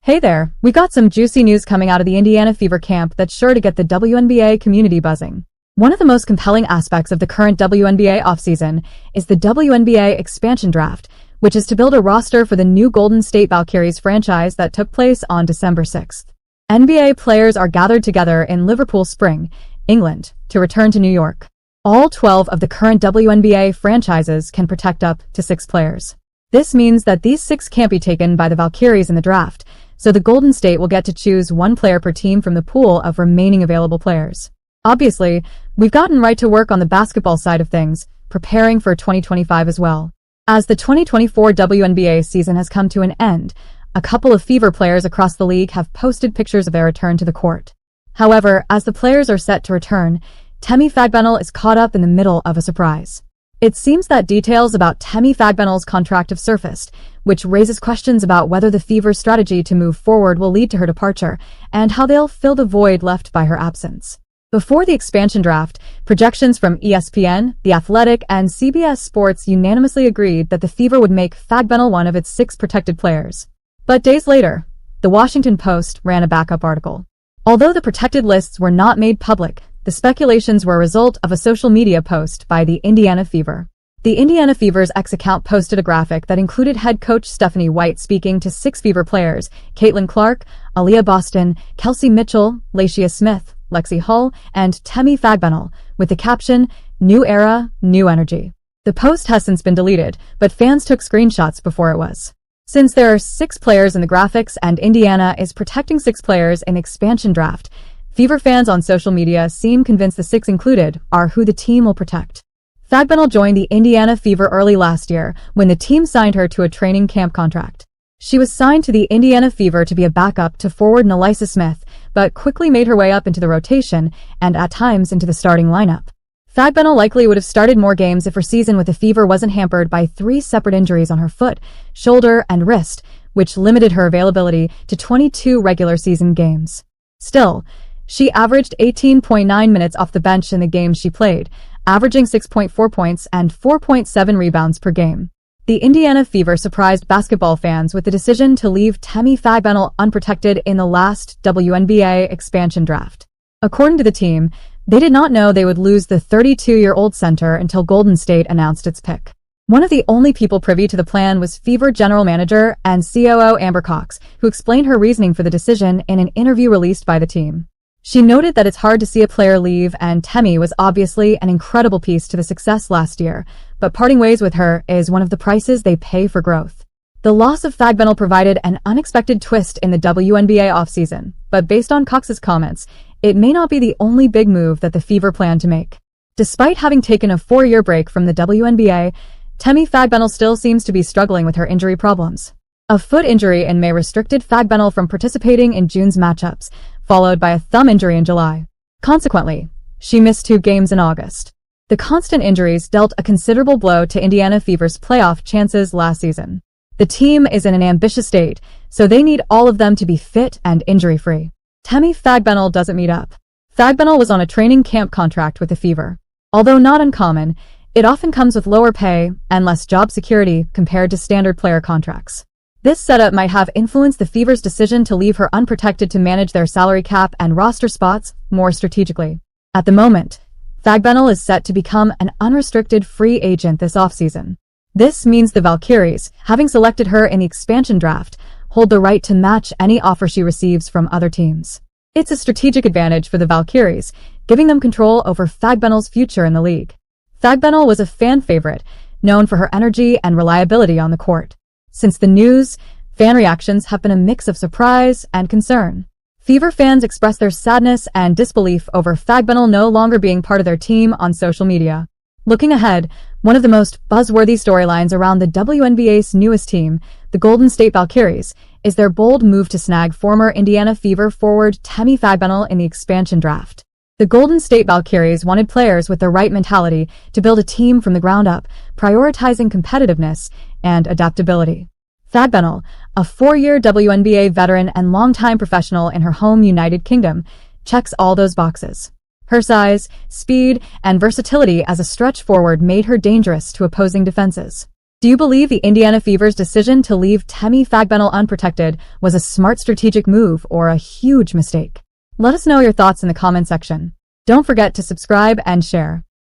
Hey there, we got some juicy news coming out of the Indiana Fever camp that's sure to get the WNBA community buzzing. One of the most compelling aspects of the current WNBA offseason is the WNBA expansion draft, which is to build a roster for the new Golden State Valkyries franchise that took place on December 6th. NBA players are gathered together in Liverpool Spring, England, to return to New York. All 12 of the current WNBA franchises can protect up to 6 players. This means that these 6 can't be taken by the Valkyries in the draft, so the Golden State will get to choose 1 player per team from the pool of remaining available players. Obviously, we've gotten right to work on the basketball side of things, preparing for 2025 as well. As the 2024 WNBA season has come to an end, a couple of Fever players across the league have posted pictures of their return to the court. However, as the players are set to return, Temi Fagbenle is caught up in the middle of a surprise. It seems that details about Temi Fagbenle's contract have surfaced, which raises questions about whether the Fever's strategy to move forward will lead to her departure, and how they'll fill the void left by her absence. Before the expansion draft, projections from ESPN, The Athletic, and CBS Sports unanimously agreed that the Fever would make Fagbenle one of its 6 protected players. But days later, the Washington Post ran a backup article. Although the protected lists were not made public, the speculations were a result of a social media post by the Indiana Fever. The Indiana Fever's X account posted a graphic that included head coach Stephanie White speaking to 6 Fever players: Caitlin Clark, Aaliyah Boston, Kelsey Mitchell, Lacia Smith, Lexi Hull, and Temi Fagbenle, with the caption, "New Era, New Energy." The post has since been deleted, but fans took screenshots before it was. Since there are 6 players in the graphics and Indiana is protecting 6 players in the expansion draft, Fever fans on social media seem convinced the 6 included are who the team will protect. Fagbenle joined the Indiana Fever early last year when the team signed her to a training camp contract. She was signed to the Indiana Fever to be a backup to forward Lacia Smith, but quickly made her way up into the rotation and at times into the starting lineup. Fagbenle likely would have started more games if her season with the Fever wasn't hampered by 3 separate injuries on her foot, shoulder, and wrist, which limited her availability to 22 regular season games. Still, she averaged 18.9 minutes off the bench in the games she played, averaging 6.4 points and 4.7 rebounds per game. The Indiana Fever surprised basketball fans with the decision to leave Temi Fagbenle unprotected in the last WNBA expansion draft. According to the team, they did not know they would lose the 32-year-old center until Golden State announced its pick. One of the only people privy to the plan was Fever general manager and COO Amber Cox, who explained her reasoning for the decision in an interview released by the team. She noted that it's hard to see a player leave, and Temi was obviously an incredible piece to the success last year, but parting ways with her is one of the prices they pay for growth. The loss of Fagbenle provided an unexpected twist in the WNBA offseason, but based on Cox's comments, it may not be the only big move that the Fever plan to make. Despite having taken a 4-year break from the WNBA, Temi Fagbenle still seems to be struggling with her injury problems. A foot injury in May restricted Fagbenle from participating in June's matchups, followed by a thumb injury in July. Consequently, she missed 2 games in August. The constant injuries dealt a considerable blow to Indiana Fever's playoff chances last season. The team is in an ambitious state, so they need all of them to be fit and injury-free. Temi Fagbenle doesn't meet up. Fagbenle was on a training camp contract with the Fever. Although not uncommon, it often comes with lower pay and less job security compared to standard player contracts. This setup might have influenced the Fever's decision to leave her unprotected to manage their salary cap and roster spots more strategically. At the moment, Fagbenle is set to become an unrestricted free agent this offseason. This means the Valkyries, having selected her in the expansion draft, hold the right to match any offer she receives from other teams. It's a strategic advantage for the Valkyries, giving them control over Fagbenle's future in the league. Fagbenle was a fan favorite, known for her energy and reliability on the court. Since the news, fan reactions have been a mix of surprise and concern. Fever fans expressed their sadness and disbelief over Fagbenle no longer being part of their team on social media. Looking ahead, one of the most buzzworthy storylines around the WNBA's newest team, the Golden State Valkyries, is their bold move to snag former Indiana Fever forward Temi Fagbenle in the expansion draft. The Golden State Valkyries wanted players with the right mentality to build a team from the ground up, prioritizing competitiveness and adaptability. Fagbenle, a 4-year WNBA veteran and longtime professional in her home United Kingdom, checks all those boxes. Her size, speed, and versatility as a stretch forward made her dangerous to opposing defenses. Do you believe the Indiana Fever's decision to leave Temi Fagbenle unprotected was a smart strategic move or a huge mistake? Let us know your thoughts in the comment section. Don't forget to subscribe and share.